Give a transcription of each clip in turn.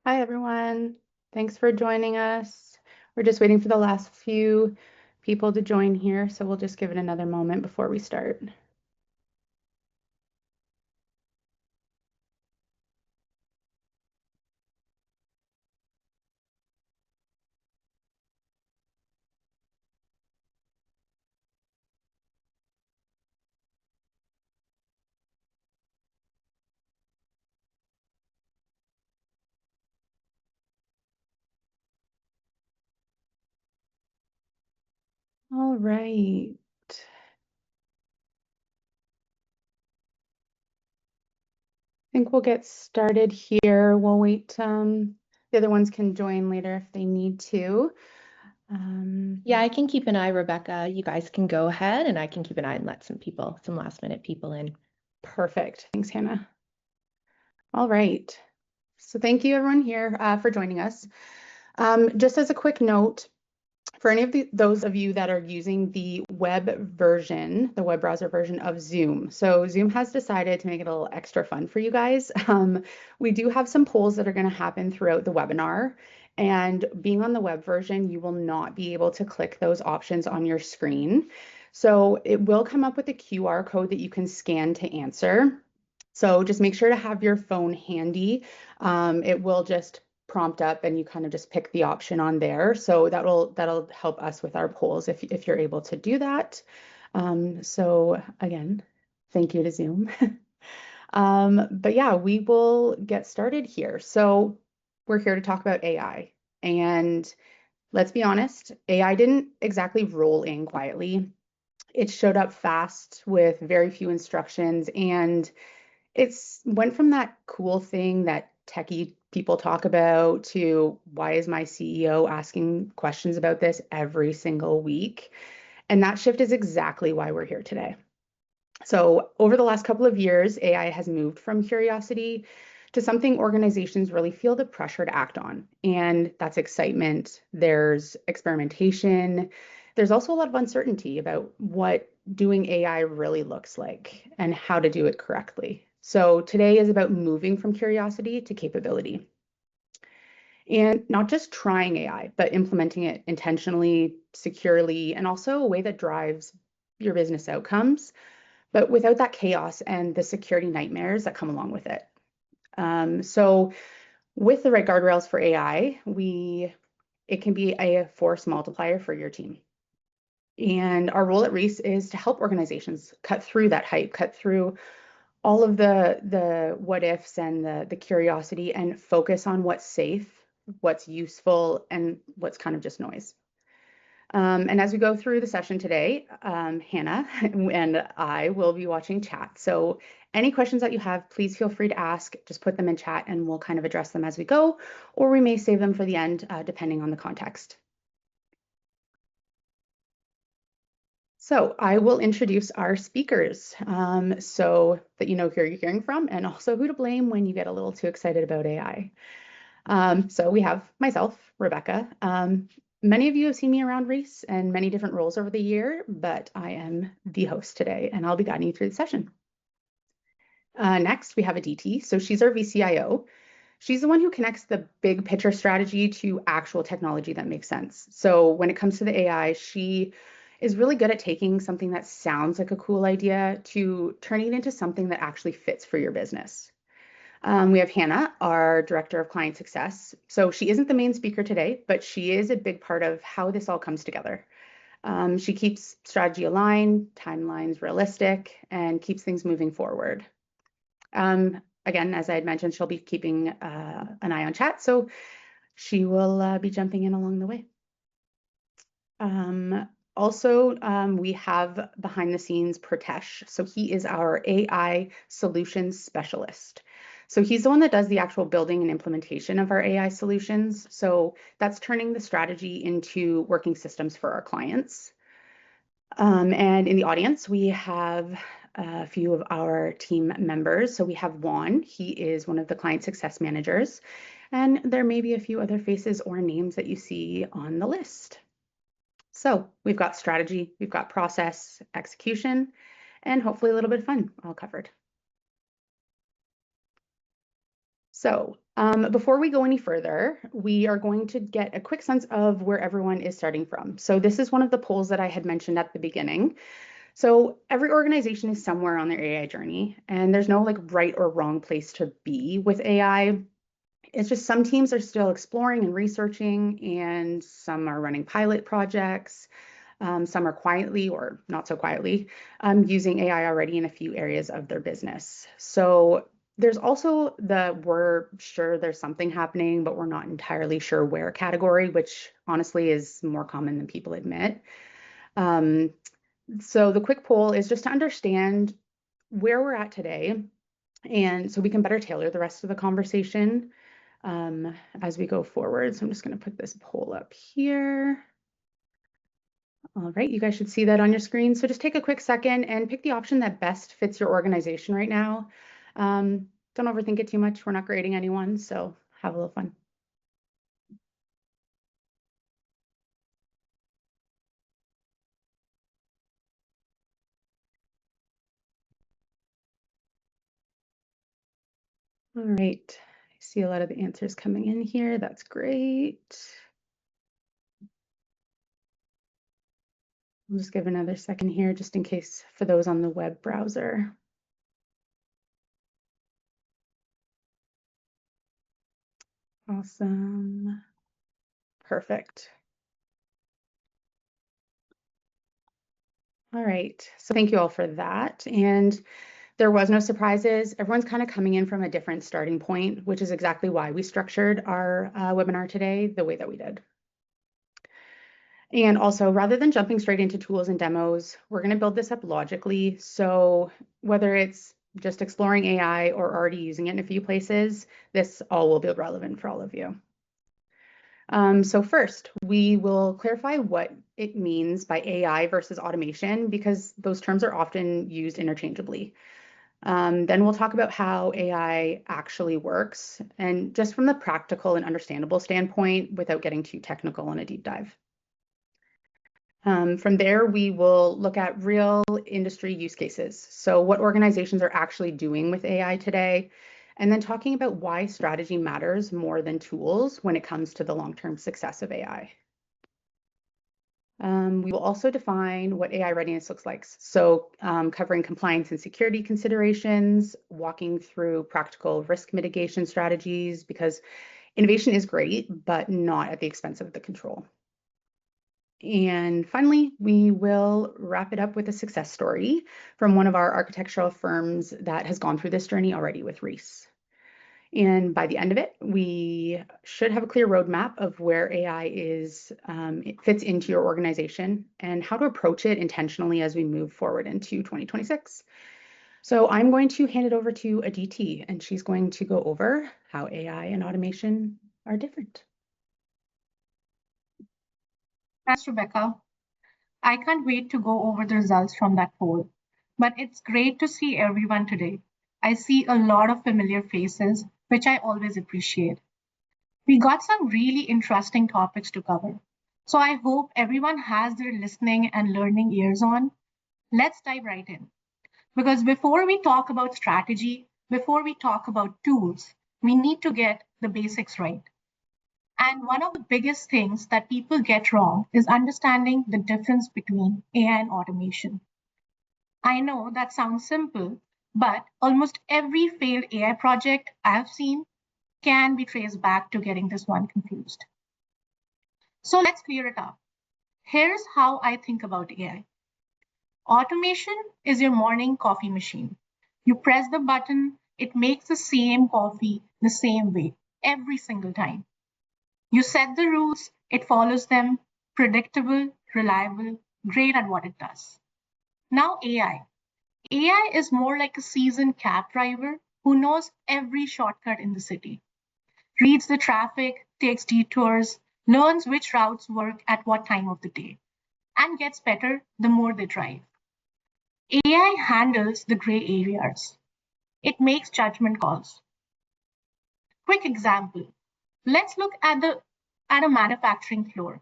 Hi, everyone. Thanks for joining us. We're just waiting for the last few people to join here, so we'll just give it another moment before we start. All right. I think we'll get started here. We'll wait. The other ones can join later if they need to. Yeah, I can keep an eye, Rebecca. You guys can go ahead and I can keep an eye and let some last minute people in. Perfect. Thanks, Hannah. All right. So thank you everyone here for joining us. Just as a quick note, for any of those of you that are using the web version, the web browser version of Zoom. So Zoom has decided to make it a little extra fun for you guys. We do have some polls that are going to happen throughout the webinar. And being on the web version, you will not be able to click those options on your screen. So it will come up with a QR code that you can scan to answer. So just make sure to have your phone handy. It will just prompt up and you kind of just pick the option on there. So that'll help us with our polls if you're able to do that. So again, thank you to Zoom. But yeah, we will get started here. So we're here to talk about AI. And let's be honest, AI didn't exactly roll in quietly. It showed up fast with very few instructions, and it's went from that cool thing that techie people talk about to why is my CEO asking questions about this every single week? And that shift is exactly why we're here today. So, over the last couple of years, AI has moved from curiosity to something organizations really feel the pressure to act on. And that's excitement, there's experimentation, there's also a lot of uncertainty about what doing AI really looks like and how to do it correctly. So, today is about moving from curiosity to capability. And not just trying AI, but implementing it intentionally, securely, and also a way that drives your business outcomes but without that chaos and the security nightmares that come along with it. So with the right guardrails for AI, it can be a force multiplier for your team. And our role at Reese is to help organizations cut through that hype, cut through all of the what ifs and the curiosity and focus on what's safe, what's useful, and what's kind of just noise. And as we go through the session today, Hannah and I will be watching chat. So any questions that you have, please feel free to ask. Just put them in chat and we'll kind of address them as we go, or we may save them for the end, depending on the context. So I will introduce our speakers so that you know who you're hearing from and also who to blame when you get a little too excited about AI. So we have myself, Rebecca. Many of you have seen me around Reese and many different roles over the year, but I am the host today and I'll be guiding you through the session. Next, we have Aditi. So she's our VCIO. She's the one who connects the big picture strategy to actual technology that makes sense. So when it comes to the AI, she is really good at taking something that sounds like a cool idea to turning it into something that actually fits for your business. We have Hannah, our Director of Client Success. So she isn't the main speaker today, but she is a big part of how this all comes together. She keeps strategy aligned, timelines realistic, and keeps things moving forward. Again, as I had mentioned, she'll be keeping an eye on chat, so she will be jumping in along the way. Also, we have behind the scenes Pratesh. So he is our AI solutions specialist. So he's the one that does the actual building and implementation of our AI solutions. So that's turning the strategy into working systems for our clients. And in the audience, we have a few of our team members. So we have Juan, he is one of the client success managers, and there may be a few other faces or names that you see on the list. So we've got strategy, we've got process, execution, and hopefully a little bit of fun all covered. So before we go any further, we are going to get a quick sense of where everyone is starting from. So this is one of the polls that I had mentioned at the beginning. So every organization is somewhere on their AI journey, and there's no like right or wrong place to be with AI. It's just some teams are still exploring and researching, and some are running pilot projects. Some are quietly or not so quietly using AI already in a few areas of their business. So there's also the we're sure there's something happening, but we're not entirely sure where category, which honestly is more common than people admit. Um, so the quick poll is just to understand where we're at today, and so we can better tailor the rest of the conversation as we go forward. So I'm just going to put this poll up here. All right, you guys should see that on your screen. So just take a quick second and pick the option that best fits your organization right now. Don't overthink it too much. We're not grading anyone, so have a little fun. All right, I see a lot of the answers coming in here. That's great. I'll just give another second here just in case for those on the web browser. Awesome. Perfect. All right, so thank you all for that. And there was no surprises. Everyone's kind of coming in from a different starting point, which is exactly why we structured our webinar today the way that we did. And also, rather than jumping straight into tools and demos, we're going to build this up logically. So whether it's just exploring AI or already using it in a few places, this all will be relevant for all of you. So first, we will clarify what it means by AI versus automation, because those terms are often used interchangeably. Then we'll talk about how AI actually works, and just from the practical and understandable standpoint without getting too technical in a deep dive. From there, we will look at real industry use cases. So what organizations are actually doing with AI today, and then talking about why strategy matters more than tools when it comes to the long-term success of AI. We will also define what AI readiness looks like. So covering compliance and security considerations, walking through practical risk mitigation strategies, because innovation is great, but not at the expense of the control. And finally, we will wrap it up with a success story from one of our architectural firms that has gone through this journey already with Reese. And by the end of it, we should have a clear roadmap of where AI it fits into your organization and how to approach it intentionally as we move forward into 2026. So I'm going to hand it over to Aditi, and she's going to go over how AI and automation are different. Thanks, Rebecca. I can't wait to go over the results from that poll. But it's great to see everyone today. I see a lot of familiar faces, which I always appreciate. We got some really interesting topics to cover. So I hope everyone has their listening and learning ears on. Let's dive right in. Because before we talk about strategy, before we talk about tools, we need to get the basics right. And one of the biggest things that people get wrong is understanding the difference between AI and automation. I know that sounds simple, but almost every failed AI project I've seen can be traced back to getting this one confused. So let's clear it up. Here's how I think about AI. Automation is your morning coffee machine. You press the button, it makes the same coffee the same way every single time. You set the rules, it follows them, predictable, reliable, great at what it does. Now, AI. AI is more like a seasoned cab driver who knows every shortcut in the city, reads the traffic, takes detours, learns which routes work at what time of the day, and gets better the more they drive. AI handles the gray areas. It makes judgment calls. Quick example. Let's look at a manufacturing floor.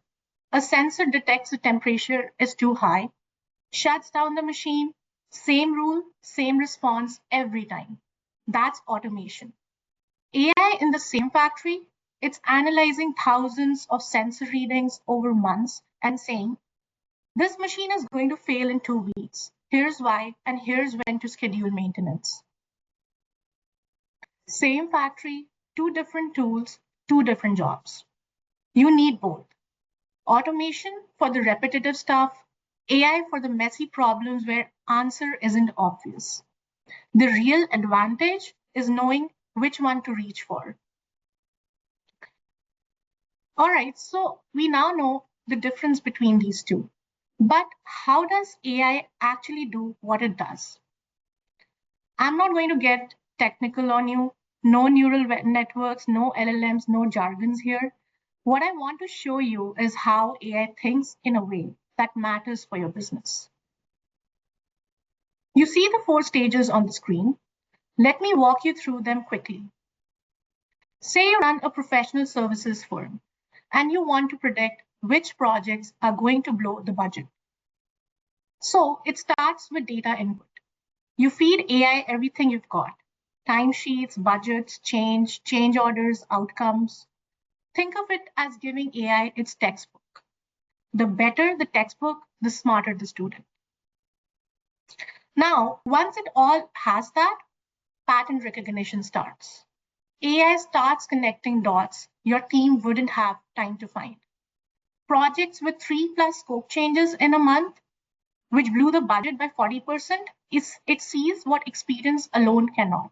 A sensor detects the temperature is too high, shuts down the machine, same rule, same response every time. That's automation. AI in the same factory, it's analyzing thousands of sensor readings over months and saying, this machine is going to fail in 2 weeks. Here's why, and here's when to schedule maintenance. Same factory, two different tools, two different jobs. You need both. Automation for the repetitive stuff, AI for the messy problems where answer isn't obvious. The real advantage is knowing which one to reach for. All right, so we now know the difference between these two. But how does AI actually do what it does? I'm not going to get technical on you. No neural networks, no LLMs, no jargons here. What I want to show you is how AI thinks in a way that matters for your business. You see the 4 stages on the screen. Let me walk you through them quickly. Say you run a professional services firm and you want to predict which projects are going to blow the budget. So it starts with data input. You feed AI everything you've got: timesheets, budgets, change orders, outcomes. Think of it as giving AI its textbook. The better the textbook, the smarter the student. Now, once it all has that, pattern recognition starts. AI starts connecting dots your team wouldn't have time to find. Projects with 3+ scope changes in a month, which blew the budget by 40%, it sees what experience alone cannot.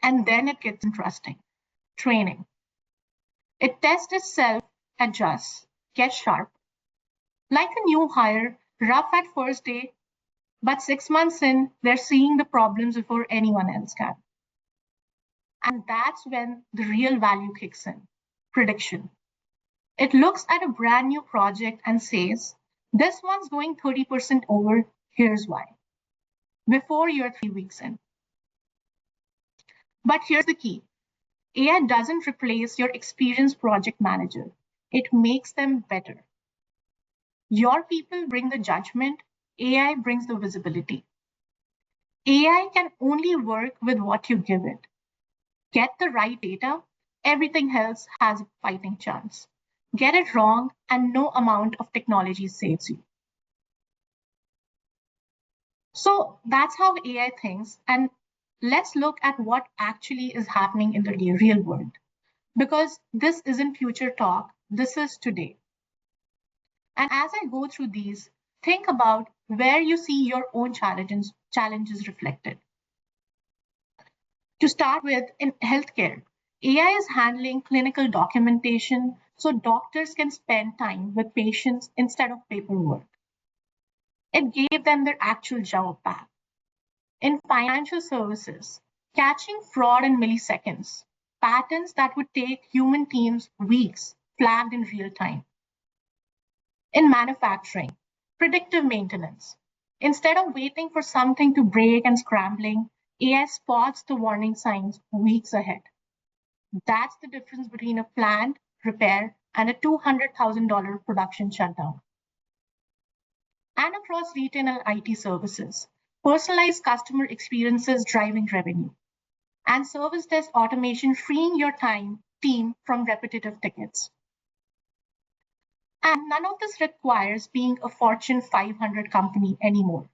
And then it gets interesting. Training. It tests itself, adjusts, gets sharp. Like a new hire, rough at first day, but 6 months in, they're seeing the problems before anyone else can. And that's when the real value kicks in. Prediction. It looks at a brand new project and says, this one's going 30% over, here's why. Before you're 3 weeks in. But here's the key. AI doesn't replace your experienced project manager. It makes them better. Your people bring the judgment, AI brings the visibility. AI can only work with what you give it. Get the right data, everything else has a fighting chance. Get it wrong, and no amount of technology saves you. So that's how AI thinks, and let's look at what actually is happening in the real world. Because this isn't future talk, this is today. And as I go through these, think about where you see your own challenges reflected. To start with, in healthcare, AI is handling clinical documentation so doctors can spend time with patients instead of paperwork. It gave them their actual job back. In financial services, catching fraud in milliseconds, patterns that would take human teams weeks, flagged in real time. In manufacturing, predictive maintenance. Instead of waiting for something to break and scrambling, AI spots the warning signs weeks ahead. That's the difference between a planned repair and a $200,000 production shutdown. And across retail and IT services, personalized customer experiences driving revenue, and service desk automation freeing your team from repetitive tickets. And none of this requires being a Fortune 500 company anymore.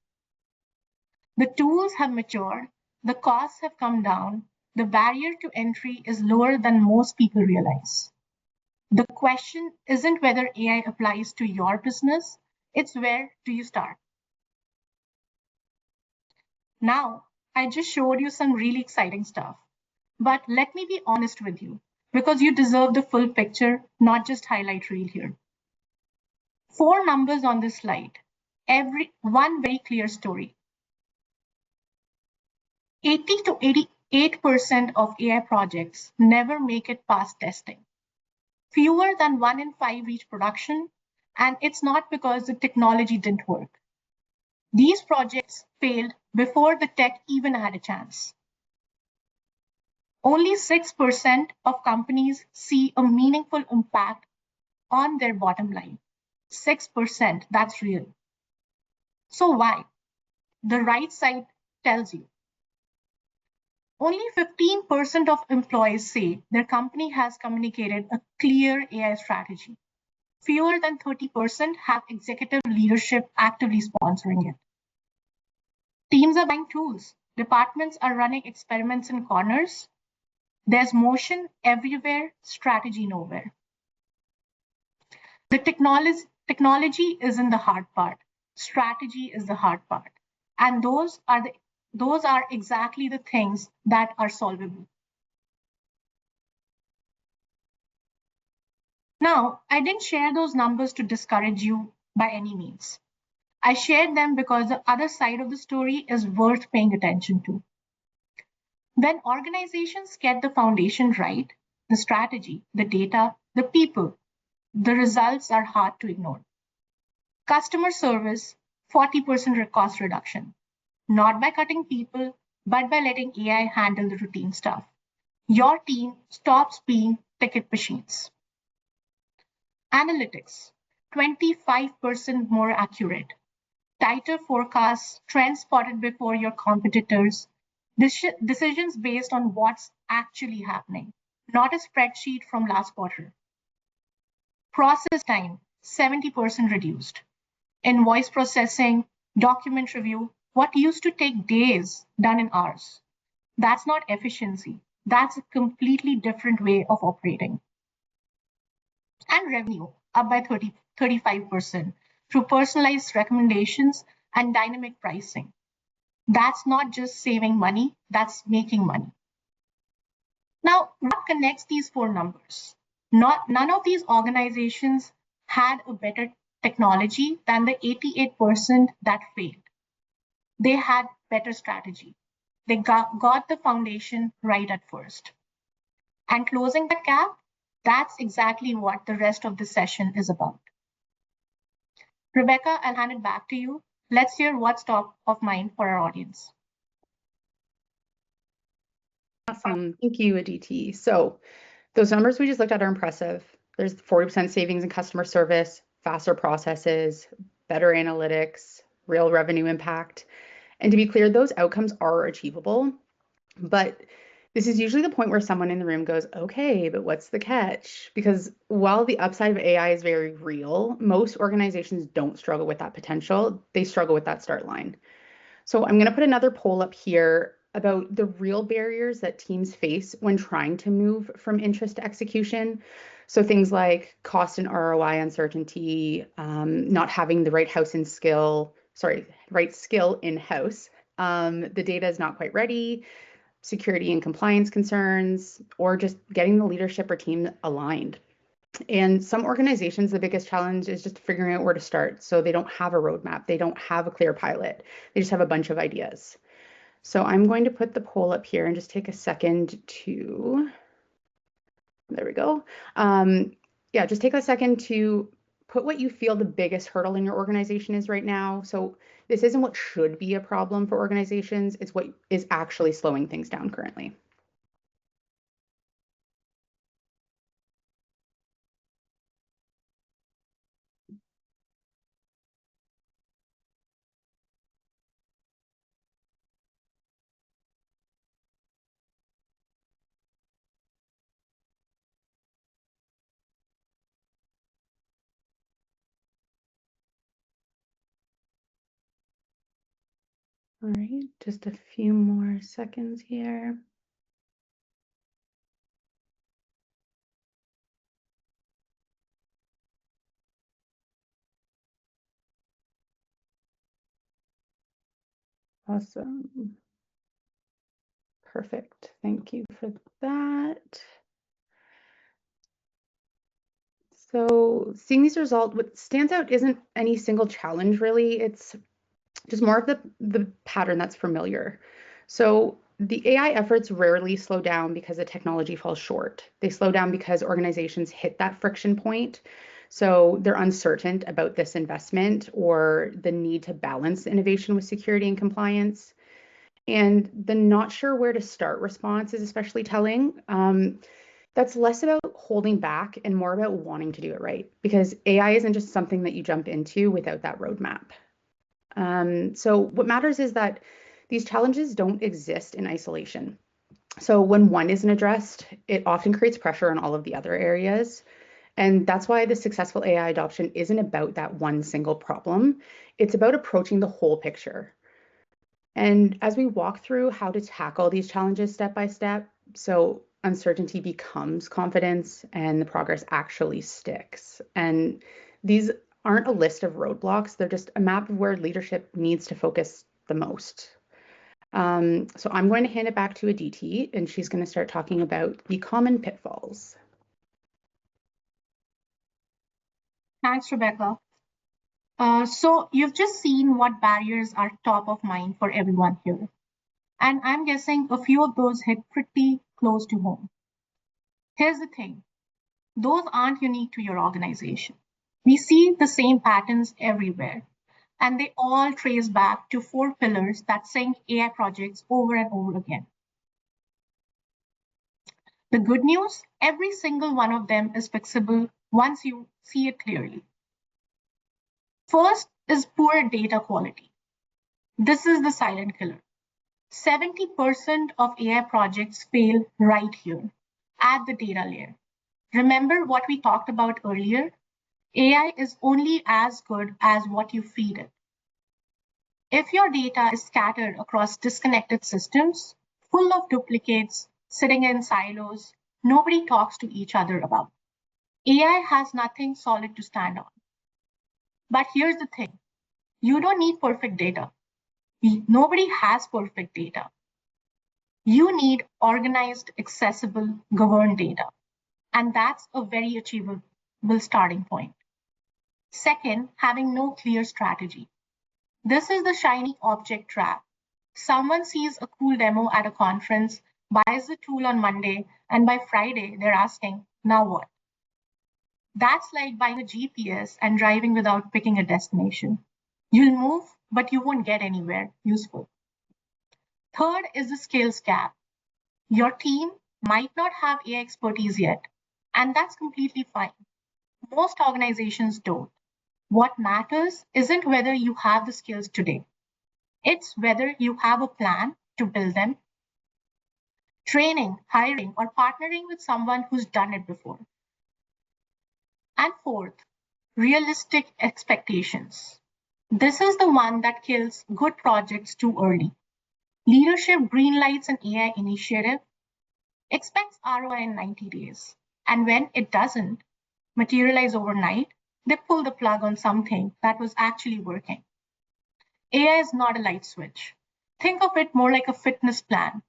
The tools have matured, the costs have come down, the barrier to entry is lower than most people realize. The question isn't whether AI applies to your business, it's where do you start? Now, I just showed you some really exciting stuff, but let me be honest with you, because you deserve the full picture, not just highlight reel here. 4 numbers on this slide, one very clear story. 80 to 88% of AI projects never make it past testing. Fewer than 1 in 5 reach production, and it's not because the technology didn't work. These projects failed before the tech even had a chance. Only 6% of companies see a meaningful impact on their bottom line. 6%, that's real. So why? The right side tells you. Only 15% of employees say their company has communicated a clear AI strategy. Fewer than 30% have executive leadership actively sponsoring it. Teams are buying tools. Departments are running experiments in corners. There's motion everywhere, strategy nowhere. The technology isn't the hard part. Strategy is the hard part. And those are exactly the things that are solvable. Now, I didn't share those numbers to discourage you by any means. I shared them because the other side of the story is worth paying attention to. When organizations get the foundation right, the strategy, the data, the people, the results are hard to ignore. Customer service, 40% cost reduction, not by cutting people, but by letting AI handle the routine stuff. Your team stops being ticket machines. Analytics, 25% more accurate. Tighter forecasts, trends spotted before your competitors, decisions based on what's actually happening, not a spreadsheet from last quarter. Process time, 70% reduced. Invoice processing, document review, what used to take days, done in hours. That's not efficiency. That's a completely different way of operating. And revenue up by 35% through personalized recommendations and dynamic pricing. That's not just saving money, that's making money. Now, what connects these four numbers? None of these organizations had a better technology than the 88% that failed. They had better strategy. They got the foundation right at first. And closing that gap, that's exactly what the rest of the session is about. Rebecca, I'll hand it back to you. Let's hear what's top of mind for our audience. Awesome. Thank you, Aditi. So those numbers we just looked at are impressive. There's 40% savings in customer service, faster processes, better analytics, real revenue impact. And to be clear, those outcomes are achievable. But this is usually the point where someone in the room goes, okay, but what's the catch? Because while the upside of AI is very real, most organizations don't struggle with that potential. They struggle with that start line. So I'm going to put another poll up here about the real barriers that teams face when trying to move from interest to execution. So things like cost and ROI uncertainty, not having the right right skill in-house. The data is not quite ready, security and compliance concerns, or just getting the leadership or team aligned. And some organizations, the biggest challenge is just figuring out where to start. So they don't have a roadmap. They don't have a clear pilot. They just have a bunch of ideas. So I'm going to put the poll up here and just take a second to, there we go. Yeah, just take a second to put what you feel the biggest hurdle in your organization is right now. So this isn't what should be a problem for organizations. It's what is actually slowing things down currently. All right, just a few more seconds here. Awesome. Perfect. Thank you for that. So seeing these results, what stands out isn't any single challenge really. It's just more of the pattern that's familiar. So the AI efforts rarely slow down because the technology falls short. They slow down because organizations hit that friction point. So they're uncertain about this investment or the need to balance innovation with security and compliance. And the not sure where to start response is especially telling. That's less about holding back and more about wanting to do it right, because AI isn't just something that you jump into without that roadmap. So what matters is that these challenges don't exist in isolation. So when one isn't addressed, it often creates pressure on all of the other areas. And that's why the successful AI adoption isn't about that one single problem. It's about approaching the whole picture. And as we walk through how to tackle these challenges step by step, so uncertainty becomes confidence and the progress actually sticks. And these aren't a list of roadblocks, they're just a map of where leadership needs to focus the most. So I'm going to hand it back to Aditi, and she's going to start talking about the common pitfalls. Thanks, Rebecca. So you've just seen what barriers are top of mind for everyone here. And I'm guessing a few of those hit pretty close to home. Here's the thing, those aren't unique to your organization. We see the same patterns everywhere, and they all trace back to four pillars that sink AI projects over and over again. The good news, every single one of them is fixable once you see it clearly. First is poor data quality. This is the silent killer. 70% of AI projects fail right here, at the data layer. Remember what we talked about earlier? AI is only as good as what you feed it. If your data is scattered across disconnected systems, full of duplicates, sitting in silos, nobody talks to each other about. AI has nothing solid to stand on. But here's the thing, you don't need perfect data. Nobody has perfect data. You need organized, accessible, governed data. And that's a very achievable starting point. Second, having no clear strategy. This is the shiny object trap. Someone sees a cool demo at a conference, buys the tool on Monday, and by Friday, they're asking, now what? That's like buying a GPS and driving without picking a destination. You'll move, but you won't get anywhere useful. Third is the skills gap. Your team might not have AI expertise yet, and that's completely fine. Most organizations don't. What matters isn't whether you have the skills today. It's whether you have a plan to build them. Training, hiring, or partnering with someone who's done it before. And fourth, realistic expectations. This is the one that kills good projects too early. Leadership greenlights an AI initiative, expects ROI in 90 days. And when it doesn't materialize overnight, they pull the plug on something that was actually working. AI is not a light switch. Think of it more like a fitness plan.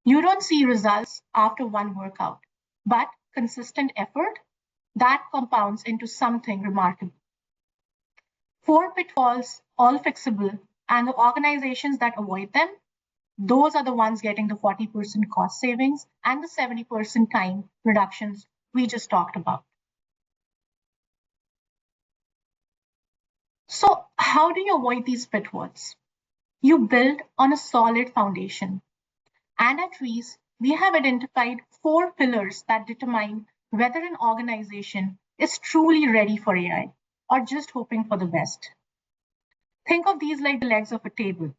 You don't see results after one workout, but consistent effort, that compounds into something remarkable. Four pitfalls, all fixable, and the organizations that avoid them, those are the ones getting the 40% cost savings and the 70% time reductions we just talked about. So how do you avoid these pitfalls? You build on a solid foundation. And at Reese, we have identified four pillars that determine whether an organization is truly ready for AI or just hoping for the best. Think of these like the legs of a table.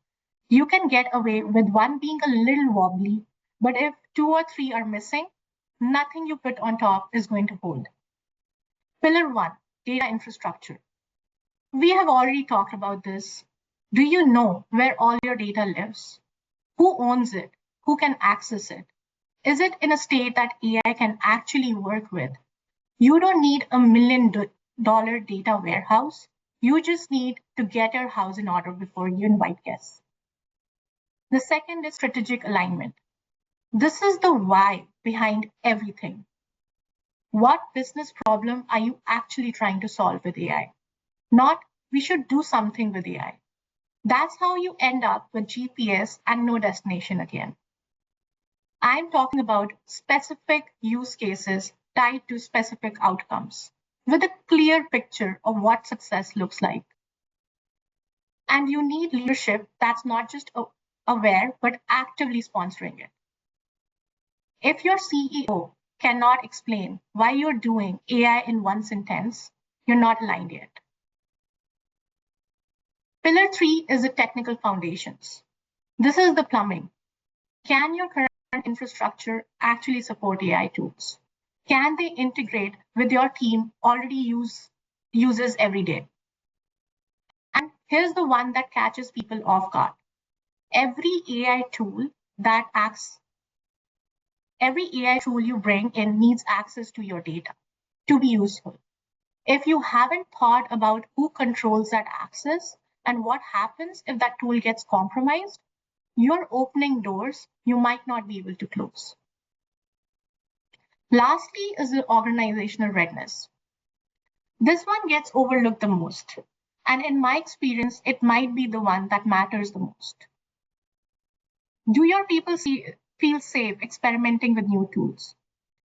You can get away with one being a little wobbly, but if two or three are missing, nothing you put on top is going to hold. Pillar one, data infrastructure. We have already talked about this. Do you know where all your data lives? Who owns it? Who can access it? Is it in a state that AI can actually work with? You don't need $1 million data warehouse. You just need to get your house in order before you invite guests. The second is strategic alignment. This is the why behind everything. What business problem are you actually trying to solve with AI? Not, we should do something with AI. That's how you end up with GPS and no destination again. I'm talking about specific use cases tied to specific outcomes with a clear picture of what success looks like. And you need leadership that's not just aware, but actively sponsoring it. If your CEO cannot explain why you're doing AI in one sentence, you're not aligned yet. Pillar three is the technical foundations. This is the plumbing. Can your current infrastructure actually support AI tools? Can they integrate with your team already uses every day? And here's the one that catches people off guard. Every AI tool that acts, every AI tool you bring in needs access to your data to be useful. If you haven't thought about who controls that access and what happens if that tool gets compromised, you're opening doors you might not be able to close. Lastly is the organizational readiness. This one gets overlooked the most. And in my experience, it might be the one that matters the most. Do your people feel safe experimenting with new tools?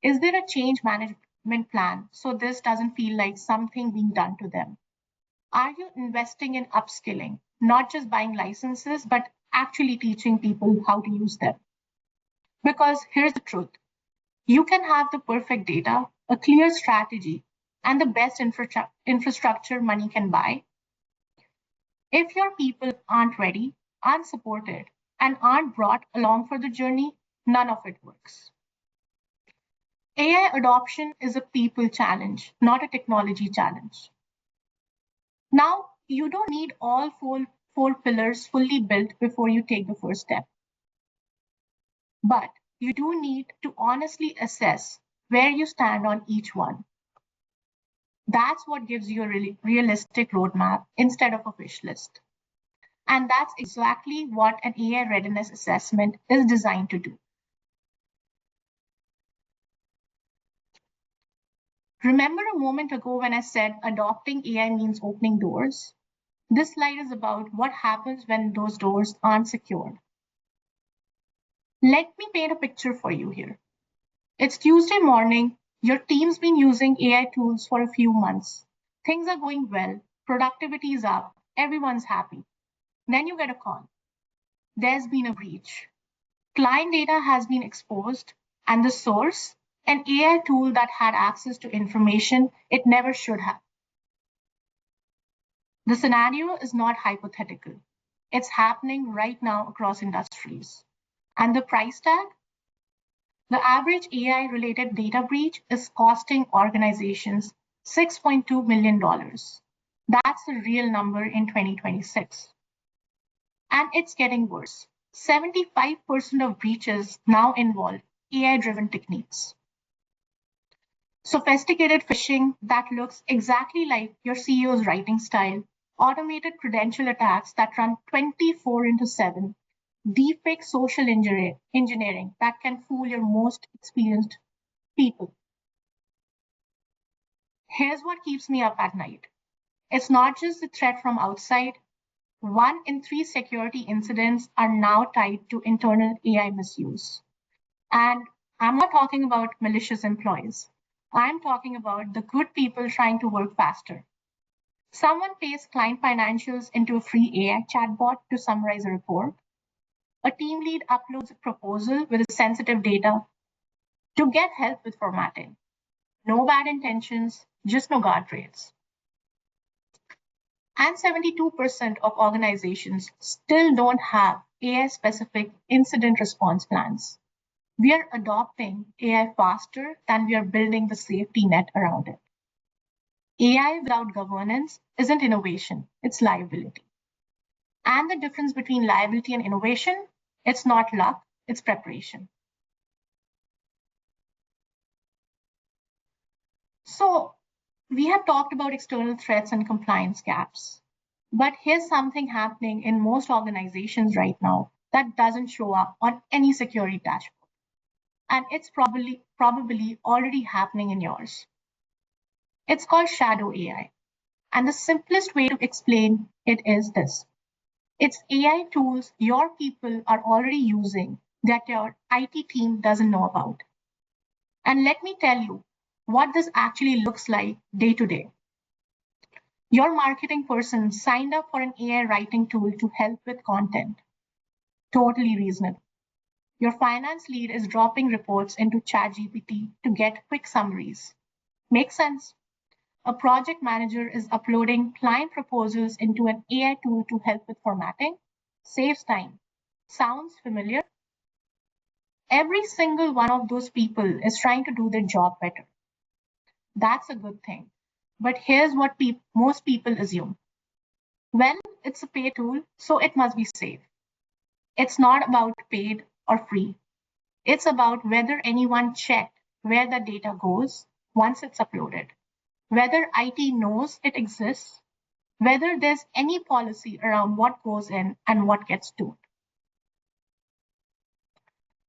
Is there a change management plan so this doesn't feel like something being done to them? Are you investing in upskilling, not just buying licenses, but actually teaching people how to use them? Because here's the truth. You can have the perfect data, a clear strategy, and the best infrastructure money can buy. If your people aren't ready, aren't supported, and aren't brought along for the journey, none of it works. AI adoption is a people challenge, not a technology challenge. Now, you don't need all four pillars fully built before you take the first step. But you do need to honestly assess where you stand on each one. That's what gives you a really realistic roadmap instead of a wish list. And that's exactly what an AI readiness assessment is designed to do. Remember a moment ago when I said adopting AI means opening doors? This slide is about what happens when those doors aren't secured. Let me paint a picture for you here. It's Tuesday morning. Your team's been using AI tools for a few months. Things are going well. Productivity is up. Everyone's happy. Then you get a call. There's been a breach. Client data has been exposed, and the source, an AI tool that had access to information it never should have. The scenario is not hypothetical. It's happening right now across industries. And the price tag? The average AI-related data breach is costing organizations $6.2 million. That's the real number in 2026. And it's getting worse. 75% of breaches now involve AI-driven techniques. Sophisticated phishing that looks exactly like your CEO's writing style, automated credential attacks that run 24/7, deepfake social engineering that can fool your most experienced people. Here's what keeps me up at night. It's not just the threat from outside. 1 in 3 security incidents are now tied to internal AI misuse. And I'm not talking about malicious employees. I'm talking about the good people trying to work faster. Someone pastes client financials into a free AI chatbot to summarize a report. A team lead uploads a proposal with sensitive data to get help with formatting. No bad intentions, just no guardrails. And 72% of organizations still don't have AI-specific incident response plans. We are adopting AI faster than we are building the safety net around it. AI without governance isn't innovation, it's liability. And the difference between liability and innovation, it's not luck, it's preparation. So we have talked about external threats and compliance gaps. But here's something happening in most organizations right now that doesn't show up on any security dashboard. And it's probably already happening in yours. It's called shadow AI. And the simplest way to explain it is this. It's AI tools your people are already using that your IT team doesn't know about. And let me tell you what this actually looks like day to day. Your marketing person signed up for an AI writing tool to help with content. Totally reasonable. Your finance lead is dropping reports into ChatGPT to get quick summaries. Makes sense. A project manager is uploading client proposals into an AI tool to help with formatting. Saves time. Sounds familiar? Every single one of those people is trying to do their job better. That's a good thing. But here's what most people assume. Well, it's a paid tool, so it must be safe. It's not about paid or free. It's about whether anyone checked where the data goes once it's uploaded, whether IT knows it exists, whether there's any policy around what goes in and what gets stored.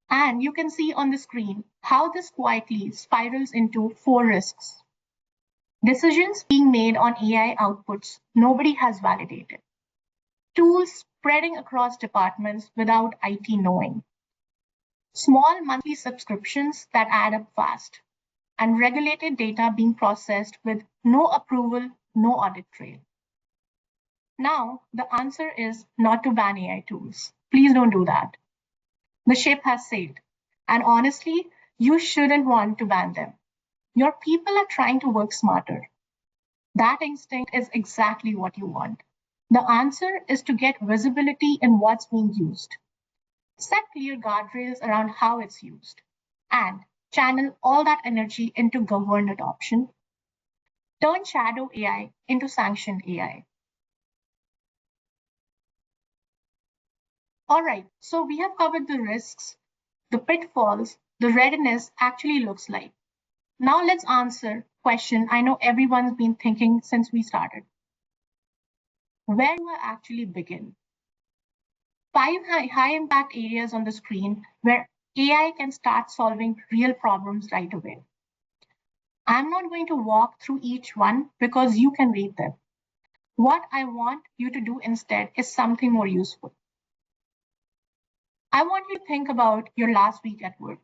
And you can see on the screen how this quietly spirals into 4 risks. Decisions being made on AI outputs nobody has validated. Tools spreading across departments without IT knowing. Small monthly subscriptions that add up fast. And regulated data being processed with no approval, no audit trail. Now, the answer is not to ban AI tools. Please don't do that. The ship has sailed. And honestly, you shouldn't want to ban them. Your people are trying to work smarter. That instinct is exactly what you want. The answer is to get visibility in what's being used. Set clear guardrails around how it's used. And channel all that energy into governed adoption. Turn shadow AI into sanctioned AI. All right, so we have covered the risks, the pitfalls, the readiness actually looks like. Now let's answer question I know everyone's been thinking since we started. Where do I actually begin? 5 high impact areas on the screen where AI can start solving real problems right away. I'm not going to walk through each one because you can read them. What I want you to do instead is something more useful. I want you to think about your last week at work.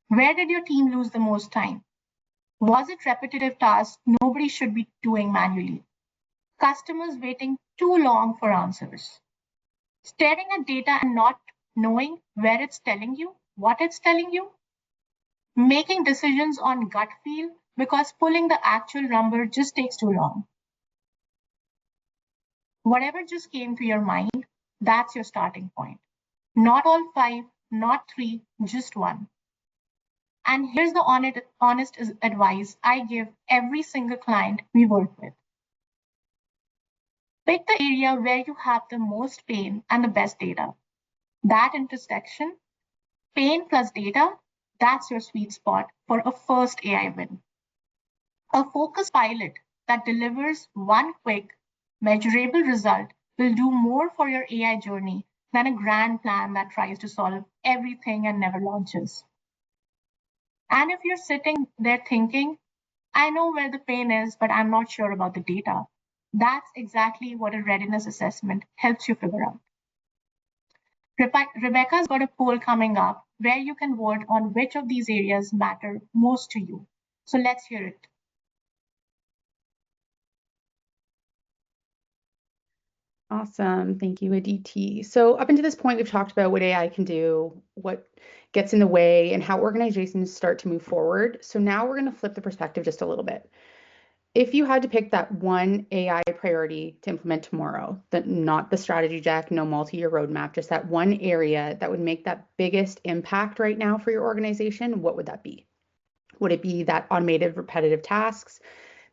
Where did your team lose the most time? Was it repetitive tasks nobody should be doing manually? Customers waiting too long for answers? Staring at data and not knowing where it's telling you, what it's telling you? Making decisions on gut feel because pulling the actual number just takes too long? Whatever just came to your mind, that's your starting point. Not all 5, not 3, just one. And here's the honest advice I give every single client we work with. Pick the area where you have the most pain and the best data. That intersection, pain plus data, that's your sweet spot for a first AI win. A focused pilot that delivers one quick, measurable result will do more for your AI journey than a grand plan that tries to solve everything and never launches. And if you're sitting there thinking, I know where the pain is, but I'm not sure about the data, that's exactly what a readiness assessment helps you figure out. Rebecca's got a poll coming up where you can vote on which of these areas matter most to you. So let's hear it. Awesome. Thank you, Aditi. So up until this point, we've talked about what AI can do, what gets in the way, and how organizations start to move forward. So now we're going to flip the perspective just a little bit. If you had to pick that one AI priority to implement tomorrow, not the strategy deck, no multi-year roadmap, just that one area that would make that biggest impact right now for your organization, what would that be? Would it be that automated repetitive tasks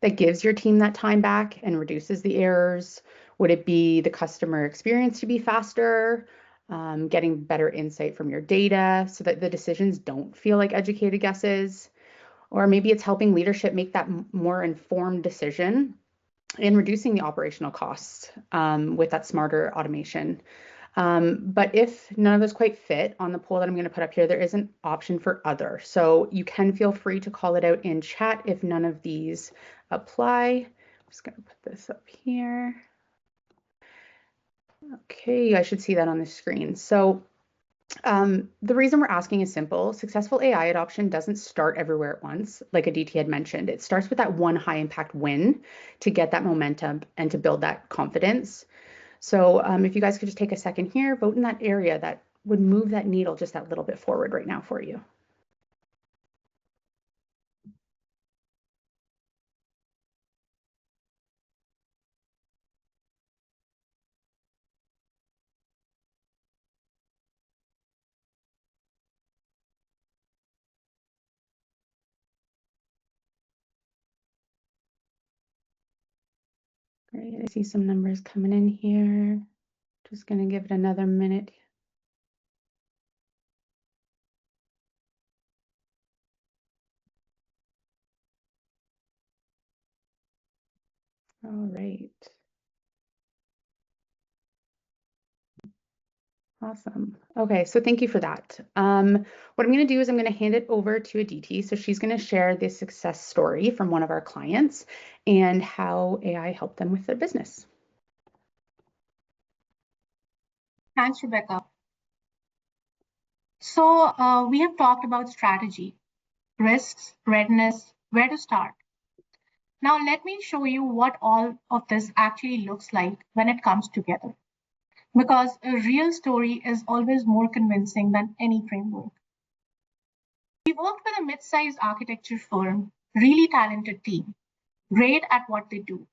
that gives your team that time back and reduces the errors? Would it be the customer experience to be faster, getting better insight from your data so that the decisions don't feel like educated guesses? Or maybe it's helping leadership make that more informed decision and reducing the operational costs with that smarter automation. But if none of those quite fit on the poll that I'm going to put up here, there is an option for other. So you can feel free to call it out in chat if none of these apply. I'm just going to put this up here. Okay, I should see that on the screen. So the reason we're asking is simple. Successful AI adoption doesn't start everywhere at once, like Aditi had mentioned. It starts with that one high impact win to get that momentum and to build that confidence. So if you guys could just take a second here, vote in that area that would move that needle just that little bit forward right now for you. All right, I see some numbers coming in here. Just going to give it another minute. All right. Awesome. Okay, so thank you for that. What I'm going to do is I'm going to hand it over to Aditi. So she's going to share the success story from one of our clients and how AI helped them with their business. Thanks, Rebecca. So we have talked about strategy, risks, readiness, where to start. Now let me show you what all of this actually looks like when it comes together. Because a real story is always more convincing than any framework. We worked with a mid-sized architecture firm, really talented team, great at what they do.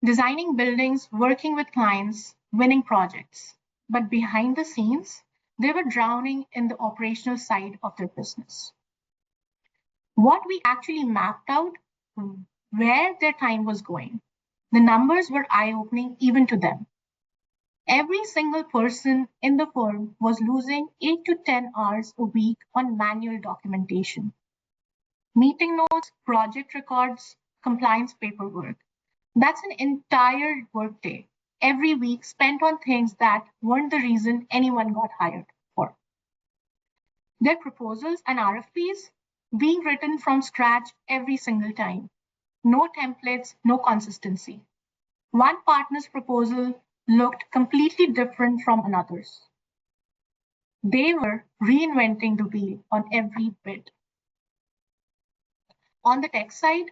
Designing buildings, working with clients, winning projects. But behind the scenes, they were drowning in the operational side of their business. What we actually mapped out, where their time was going. The numbers were eye-opening even to them. Every single person in the firm was losing 8 to 10 hours a week on manual documentation, meeting notes, project records, compliance paperwork. That's an entire workday every week spent on things that weren't the reason anyone got hired for. Their proposals and RFPs being written from scratch every single time. No templates, no consistency. One partner's proposal looked completely different from another's. They were reinventing the wheel on every bit. On the tech side,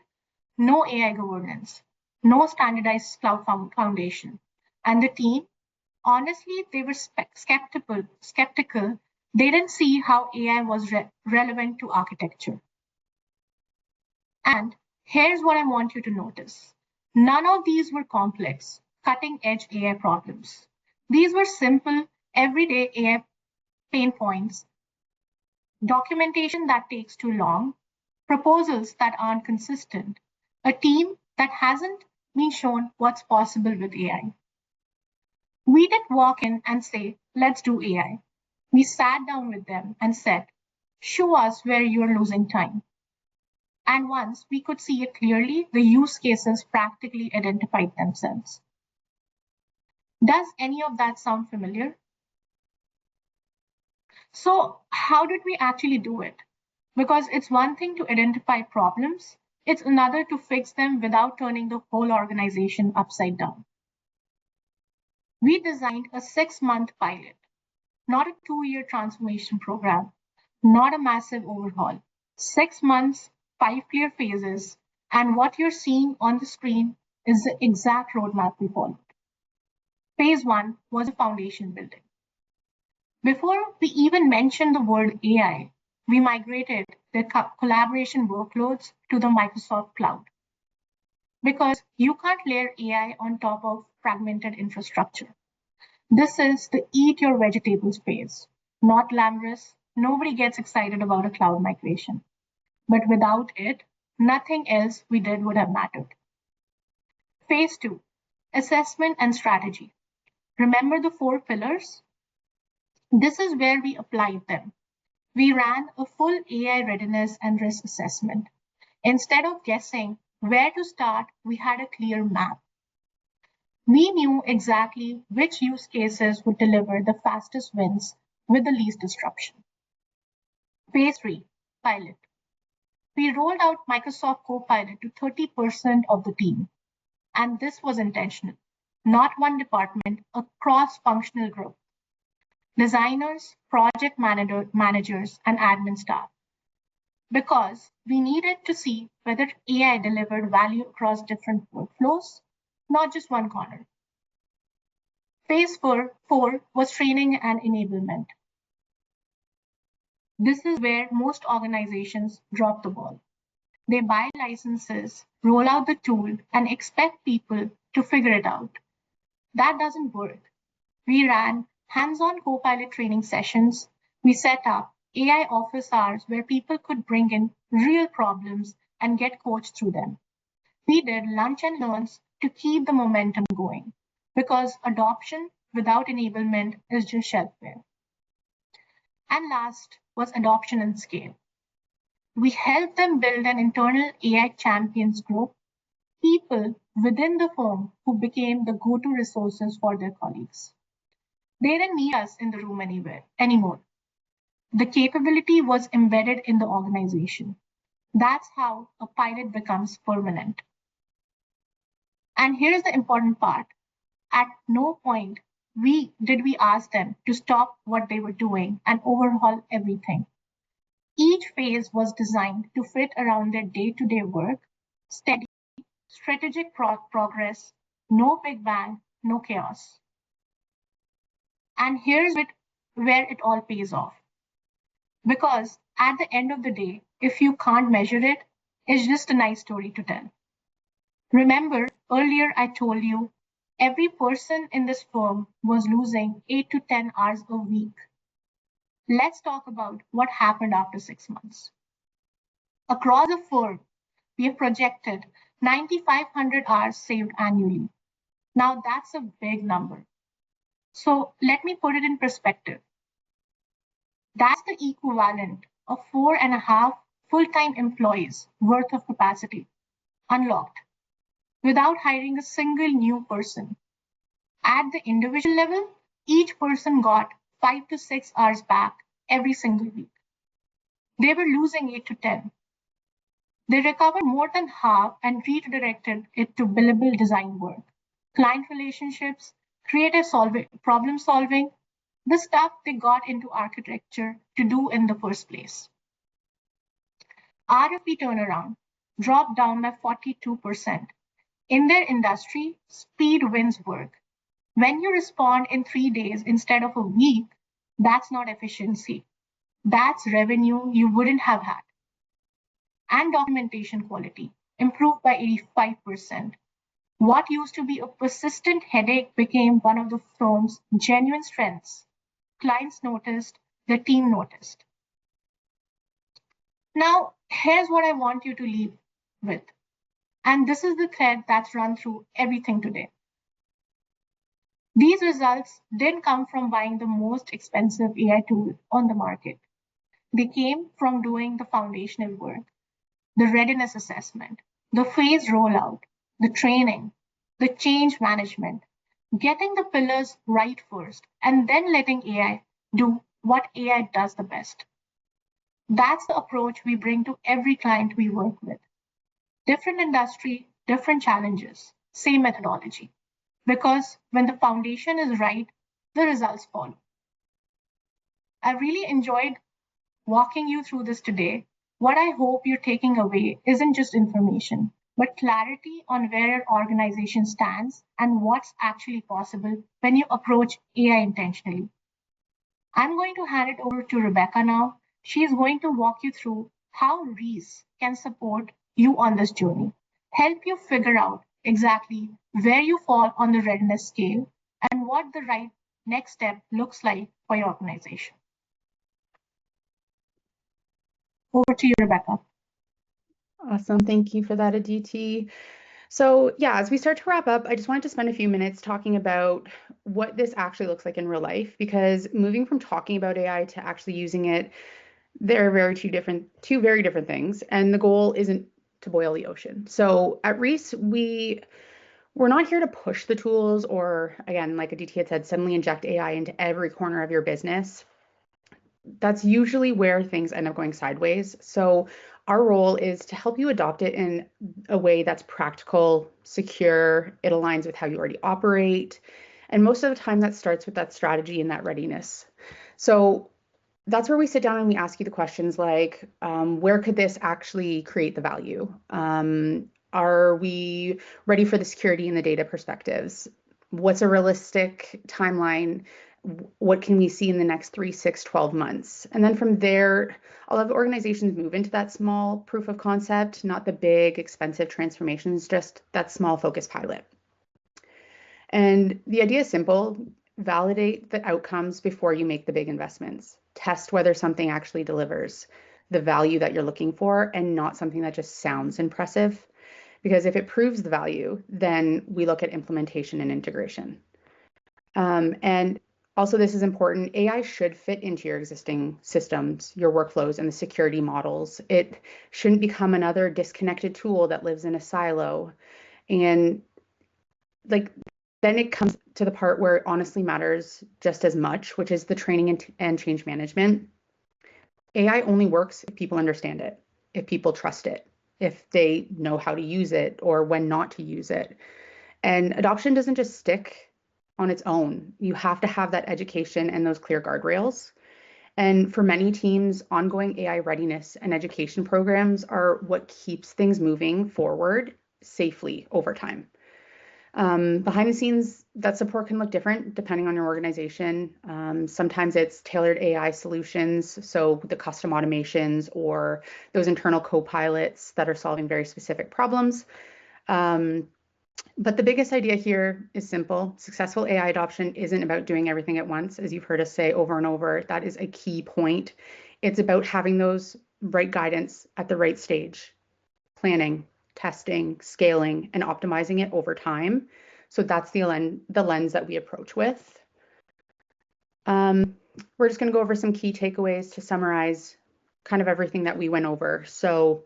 no AI governance, no standardized cloud foundation. And the team, honestly, they were skeptical. They didn't see how AI was relevant to architecture. And here's what I want you to notice. None of these were complex, cutting-edge AI problems. These were simple, everyday AI pain points, documentation that takes too long, proposals that aren't consistent, a team that hasn't been shown what's possible with AI. We didn't walk in and say, let's do AI. We sat down with them and said, show us where you're losing time. And once we could see it clearly, the use cases practically identified themselves. Does any of that sound familiar? So how did we actually do it? Because it's one thing to identify problems, it's another to fix them without turning the whole organization upside down. We designed a 6-month pilot, not a 2-year transformation program, not a massive overhaul. 6 months, 5 clear phases, and what you're seeing on the screen is the exact roadmap we followed. Phase 1 was a foundation building. Before we even mentioned the word AI, we migrated the collaboration workloads to the Microsoft Cloud. Because you can't layer AI on top of fragmented infrastructure. This is the eat your vegetables phase, not glamorous. Nobody gets excited about a cloud migration. But without it, nothing else we did would have mattered. Phase 2, assessment and strategy. Remember the 4 pillars? This is where we applied them. We ran a full AI readiness and risk assessment. Instead of guessing where to start, we had a clear map. We knew exactly which use cases would deliver the fastest wins with the least disruption. Phase 3, pilot. We rolled out Microsoft Copilot to 30% of the team. And this was intentional, not one department, a cross-functional group. Designers, project managers, and admin staff. Because we needed to see whether AI delivered value across different workflows, not just one corner. Phase 4 was training and enablement. This is where most organizations drop the ball. They buy licenses, roll out the tool, and expect people to figure it out. That doesn't work. We ran hands-on Copilot training sessions. We set up AI office hours where people could bring in real problems and get coached through them. We did lunch and learns to keep the momentum going because adoption without enablement is just shelfware. And last was adoption and scale. We helped them build an internal AI champions group, people within the firm who became the go-to resources for their colleagues. They didn't need us in the room anymore. The capability was embedded in the organization. That's how a pilot becomes permanent. And here's the important part. At no point did we ask them to stop what they were doing and overhaul everything. Each phase was designed to fit around their day-to-day work, steady, strategic progress, no big bang, no chaos. And where it all pays off. Because at the end of the day, if you can't measure it, it's just a nice story to tell. Remember, earlier I told you every person in this firm was losing 8 to 10 hours a week. Let's talk about what happened after 6 months. Across the firm, we have projected 9,500 hours saved annually. Now that's a big number. So let me put it in perspective. That's the equivalent of 4.5 full-time employees worth of capacity unlocked without hiring a single new person. At the individual level, each person got 5 to 6 hours back every single week. They were losing 8 to 10. They recovered more than half and redirected it to billable design work, client relationships, problem solving, the stuff they got into architecture to do in the first place. RFP turnaround dropped down by 42%. In their industry, speed wins work. When you respond in 3 days instead of a week, that's not efficiency. That's revenue you wouldn't have had. And documentation quality improved by 85%. What used to be a persistent headache became one of the firm's genuine strengths. Clients noticed, the team noticed. Now, here's what I want you to leave with. And this is the thread that's run through everything today. These results didn't come from buying the most expensive AI tool on the market. They came from doing the foundational work, the readiness assessment, the phase rollout, the training, the change management, getting the pillars right first, and then letting AI do what AI does the best. That's the approach we bring to every client we work with. Different industry, different challenges, same methodology. Because when the foundation is right, the results follow. I really enjoyed walking you through this today. What I hope you're taking away isn't just information, but clarity on where your organization stands and what's actually possible when you approach AI intentionally. I'm going to hand it over to Rebecca now. She's going to walk you through how Reese can support you on this journey, help you figure out exactly where you fall on the readiness scale and what the right next step looks like for your organization. Over to you, Rebecca. Awesome. Thank you for that, Aditi. So yeah, as we start to wrap up, I just wanted to spend a few minutes talking about what this actually looks like in real life, because moving from talking about AI to actually using it, they're two very different things. And the goal isn't to boil the ocean. So at Reese, we're not here to push the tools or, again, like Aditi had said, suddenly inject AI into every corner of your business. That's usually where things end up going sideways. So our role is to help you adopt it in a way that's practical, secure, it aligns with how you already operate. And most of the time that starts with that strategy and that readiness. So that's where we sit down and we ask you the questions like, where could this actually create the value? Are we ready for the security and the data perspectives? What's a realistic timeline? What can we see in the next 3, 6, 12 months? And then from there, I'll have organizations move into that small proof of concept, not the big, expensive transformations, just that small focus pilot. And the idea is simple. Validate the outcomes before you make the big investments. Test whether something actually delivers the value that you're looking for and not something that just sounds impressive. because if it proves the value, then we look at implementation and integration. And also, this is important. AI should fit into your existing systems, your workflows, and the security models. It shouldn't become another disconnected tool that lives in a silo. And like, then it comes to the part where it honestly matters just as much, which is the training and change management. AI only works if people understand it, if people trust it, if they know how to use it or when not to use it. And adoption doesn't just stick on its own. You have to have that education and those clear guardrails. And for many teams, ongoing AI readiness and education programs are what keeps things moving forward safely over time. Behind the scenes, that support can look different depending on your organization. Sometimes it's tailored AI solutions, so the custom automations or those internal co-pilots that are solving very specific problems. But the biggest idea here is simple. Successful AI adoption isn't about doing everything at once, as you've heard us say over and over. That is a key point. It's about having those right guidance at the right stage, planning, testing, scaling, and optimizing it over time. So that's the lens that we approach with. We're just going to go over some key takeaways to summarize kind of everything that we went over. So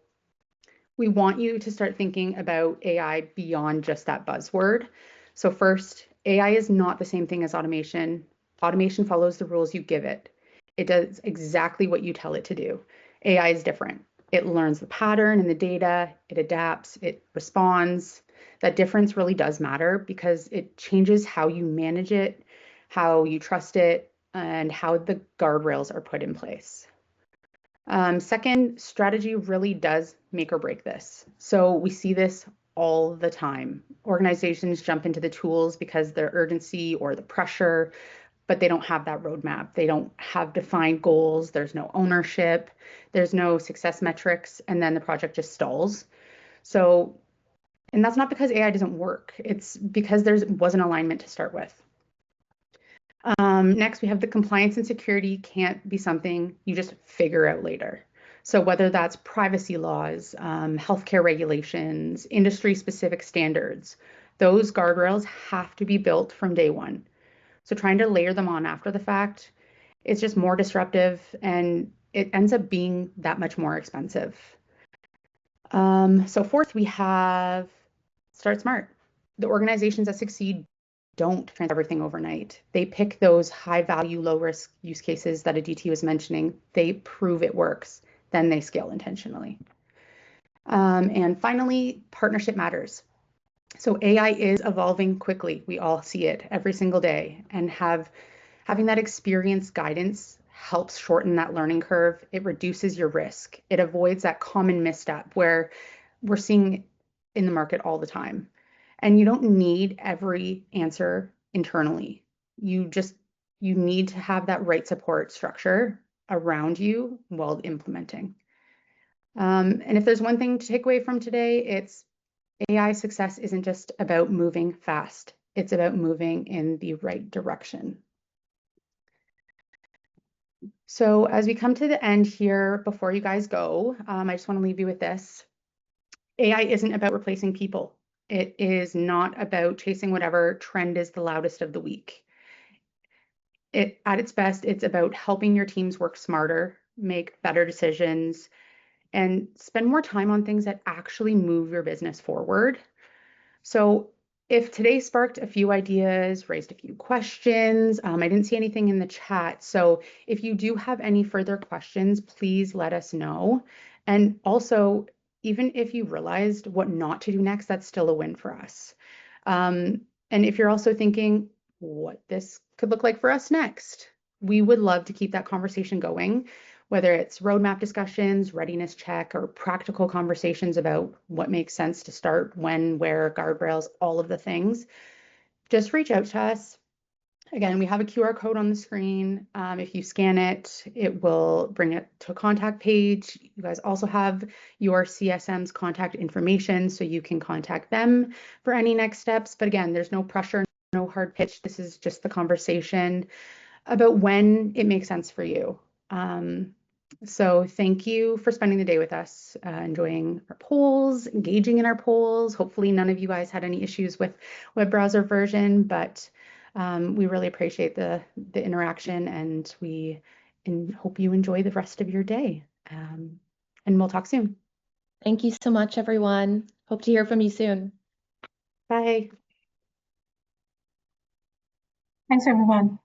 we want you to start thinking about AI beyond just that buzzword. So first, AI is not the same thing as automation. Automation follows the rules you give it. It does exactly what you tell it to do. AI is different. It learns the pattern and the data, it adapts, it responds. That difference really does matter because it changes how you manage it, how you trust it, and how the guardrails are put in place. Second, strategy really does make or break this. So we see this all the time. Organizations jump into the tools because their urgency or the pressure, but they don't have that roadmap. They don't have defined goals. There's no ownership. There's no success metrics. And then the project just stalls. So, and that's not because AI doesn't work. It's because there wasn't alignment to start with. Next, we have the compliance and security can't be something you just figure out later. So whether that's privacy laws, healthcare regulations, industry-specific standards, those guardrails have to be built from day one. So trying to layer them on after the fact, it's just more disruptive and it ends up being that much more expensive. So fourth, we have start smart. The organizations that succeed don't transfer everything overnight. They pick those high value, low risk use cases that Aditi was mentioning. They prove it works. Then they scale intentionally. And finally, partnership matters. So AI is evolving quickly. We all see it every single day, and having that experience guidance helps shorten that learning curve. It reduces your risk. It avoids that common misstep where we're seeing in the market all the time. And you don't need every answer internally. You need to have that right support structure around you while implementing. And if there's one thing to take away from today, it's AI success isn't just about moving fast. It's about moving in the right direction. So as we come to the end here, before you guys go, I just want to leave you with this. AI isn't about replacing people. It is not about chasing whatever trend is the loudest of the week. At its best, it's about helping your teams work smarter, make better decisions, and spend more time on things that actually move your business forward. So if today sparked a few ideas, raised a few questions, I didn't see anything in the chat. So if you do have any further questions, please let us know. And also, even if you realized what not to do next, that's still a win for us. And if you're also thinking what this could look like for us next, we would love to keep that conversation going, whether it's roadmap discussions, readiness check, or practical conversations about what makes sense to start, when, where, guardrails, all of the things. Just reach out to us. Again, we have a QR code on the screen. If you scan it, it will bring it to a contact page. You guys also have your CSM's contact information, so you can contact them for any next steps. But again, there's no pressure, no hard pitch. This is just the conversation about when it makes sense for you. So thank you for spending the day with us, enjoying our polls, engaging in our polls. Hopefully none of you guys had any issues with web browser version, but we really appreciate the interaction, and hope you enjoy the rest of your day. And we'll talk soon. Thank you so much, everyone. Hope to hear from you soon. Bye. Thanks, everyone.